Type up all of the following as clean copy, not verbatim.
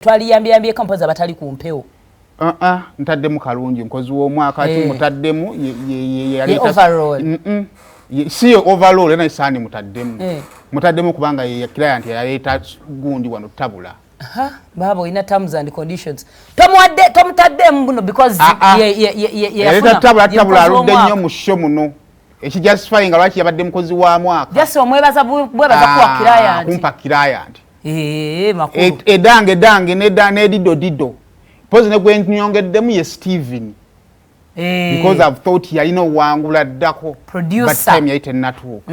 twaliyambye kampoza batali ku mpewo. Ntaddemu kalungi nkozi w'omwaka ati mutaddemu ye overall. Si overall ena isaani mutaddemu. Mutaddemu kubanga ye client yaleeta gundi wano tabula. Babo ina terms and conditions. Tomutaddemu buno because yaleeta tabula aludde nnyo mu show muno. Ekijustifying lwaki yabadde mukozi wa mwaka. Just omwebaza kuwa client. Kumpa client. Makulu. Edange nedido. Pose ne gwenyongeddemu ye Steven. Because I've thought yalina wangula ddako. Producer. But time yaite natuuka.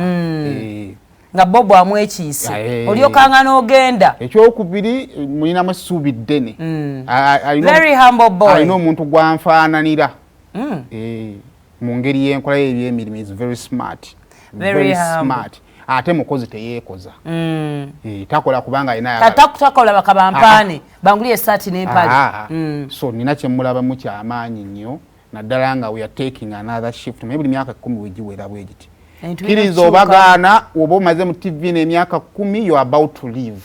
Nga Bobo amwekiise. Olyoka n'ogenda. Ekyokubiri mulina musubi ddene. Very humble boy. Alina omuntu gwanfaananira. Mu ngeri y'enkola y'ebyemirimu is very smart. Very smart. Ate mukozi teyeekoza. Takola kubanga alina takola bakabampaane banguli esaati n'empale. So nina kye mulaba mu kyamaanyi nnyo naddala nga we are taking another shift. Naye buli myaka 10 wegiwera bwe giti. Kkiriza obagaana oba omaze mu TV n'emyaka 10 you are about to leave.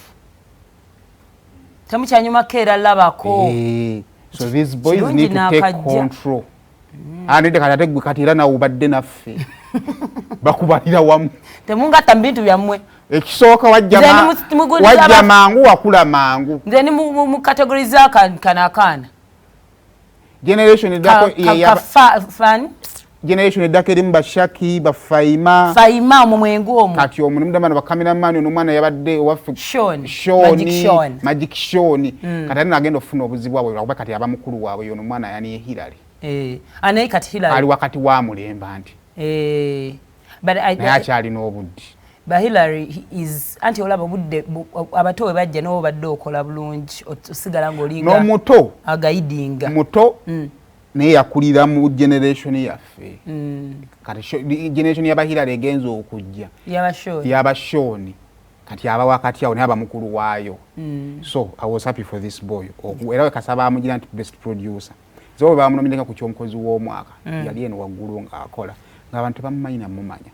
Temukyanyuma keera labako. So these boys need to take control. Anede kati ate gwe kati era nawe obadde naffe. Bakubalira wamu. Temungatta mu bintu byammwe. Ekisooka wajja mangu wakula mangu. Nze ni mu category za kana. Generation edako Generation edako erimu Bashaki, Bafayima. Fayima omumwengu omwo. Kati omu nimudamana bakameramani omwana yabadde owaffe Magic Sean. Kati ali nagenda ofuna obuzibu bwabwe lwakuba kati aba mukulu waabwe yono omwana yani Hillary. Anaye kati Hillary. Ali wakati wa mulemba nti. But akyali n'obudde. But Hillary is anti olaba budde abato we bajja no badde okola bulungi osigala ng'olinga. N'omuto. Agayidinga. Muto. Naye yakulira mu generation yaffe. Kati generation yaba Hillary egenza okujja. Yaba Sean. Kati aba wakati awo ne aba mukulu waayo. So I was happy for this boy. Era we kasaba amugira nti best producer. Zo bamunominenga ku kyomukozi w'omwaka. Yali eno waggulu ng'akola. Ng'abantu bamumanyi namumanya.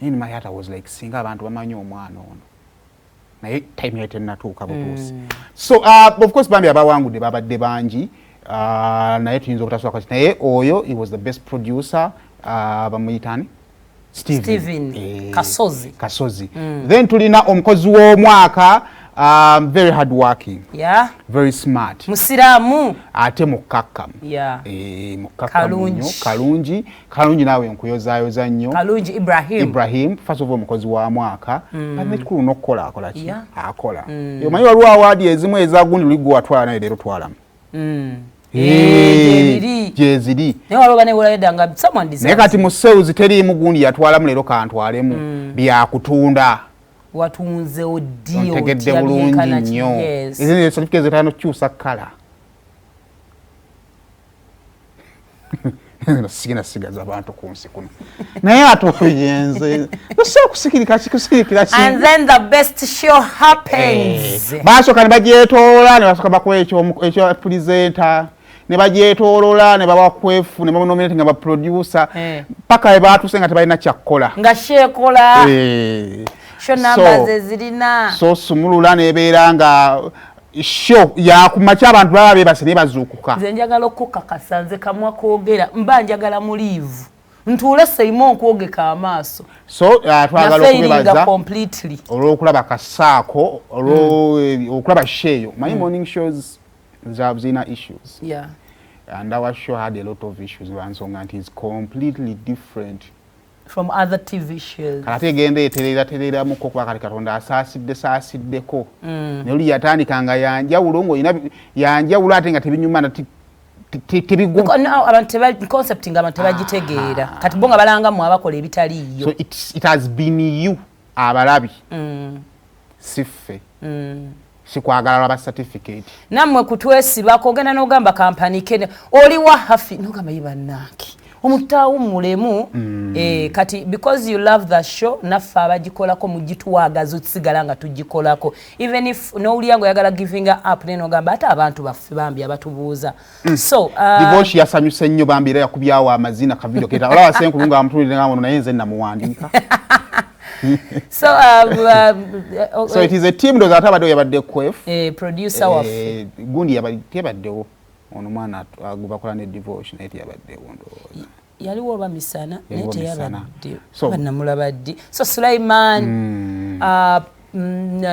In my heart I was like singa abantu bamanyi omwana ono. Naye time yaite natuuka butuusi. So of course bambi abawangudde babadde bangi. Naye tuyinza obutasobola kati naye oyo he was the best producer. Bamuyitani Steven Kasozi. Then tulina omukozi w'omwaka. Very hard working. Yeah. Very smart. Musiramu. Ate mukakamu. Yeah. Mukakamu. Kalungi nawe nkuyozayoza nnyo. Kalungi Ibrahim. First of all mukozi wa mwaka. Nekikulu n'okukola akola ki? Akola. Omanyi waliwo awaadi ezimu ezagundi luliggwe watwala naye leero twalamu. Jeziri. Naye waliwo banewolayo nga someone deserves. Naye kati mu sales teriimu gundi yatwalamu leero kantwalemu. Byakutunda. Watunze odio tegedde bulungi nnyo. Ezine certificate zetano kyusa kala. Sigina sigaza abantu ku nsi kuno. Naye atoyenze. Kusikirika. And then the best show happens. Basooka ne bagyetoola ne basooka bakuwa ekyo presenter. Ne bagyetoolola ne babakwefu ne bamunominate nga baproducer. Paka baatuse nga tebalina kyakkola. Nga shekola. Show numbers zirina. So Sumulula nebeera nga show ya kumacha abantu baba bebase ne bazuukuka. Nze njagala okukakasa nze kamwa kwogera mba njagala mu live. Ntuule Simon kwogeka amaaso. So twagala okubebaza completely. Olwokulaba kasaako, olwokulaba sheyo. My morning shows zina issues. Yeah. And our show had a lot of issues. Wansonga nti is completely different from other TV shows. Kati gende terera muko kwa kali katonda asasiddeko. Ne oli yatandikanga yanjawulo ngo ina yanjawulo ate nga tebinyuma na tebigwa. No, abantu concepting abantu bagitegeera. Kati bonga balanga mu abakola ebitaliyo. So it has been you abalabi. Siffe. Sikwagala laba certificate. Namwe kutwesiba kogenda n'ogamba kampani kene oli wa hafi n'ogamba yibanaki. Omutawu mulemu kati because you love the show naffe abagikolako mugituwagaza otusigala nga tugikolako even if n'owulyango yagala giving up neno gamba ate abantu baffe bambi abatubuuza so divorce yasanyuse nnyo bambi era yakubyawo amazina ka video keta olaba senkulunga amutulire nga ono naye nze namuwandiika So it is a team ndoza atabadde yabadde kwef producer waffe gundi yabaddewo ono mwana agubakola ne devotion naye yabaddewo ndowooza yaliwo oba misana naye teyabadde bannamulabadde so Sulaiman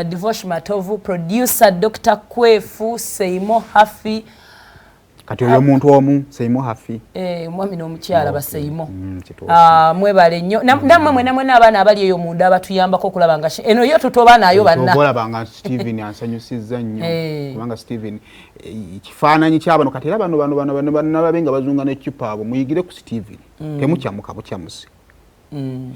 devotion Matovu producer Dr. Kwefu Seimo Hafi kati oyo muntu omu Seimo Hafi mwami n'omukyala ba Seimo mwebale nnyo namwe mwena abaana abali eyo munda abatuyambako okulaba nga eno yo tutoba nayo banna obolabanga Steven ansanyusizza nnyo kubanga Steven ekifaananyi ky'abano kati era bano babenga bazunga n'ekipa abo muyigire ku Steven temukyamuka bukyamuse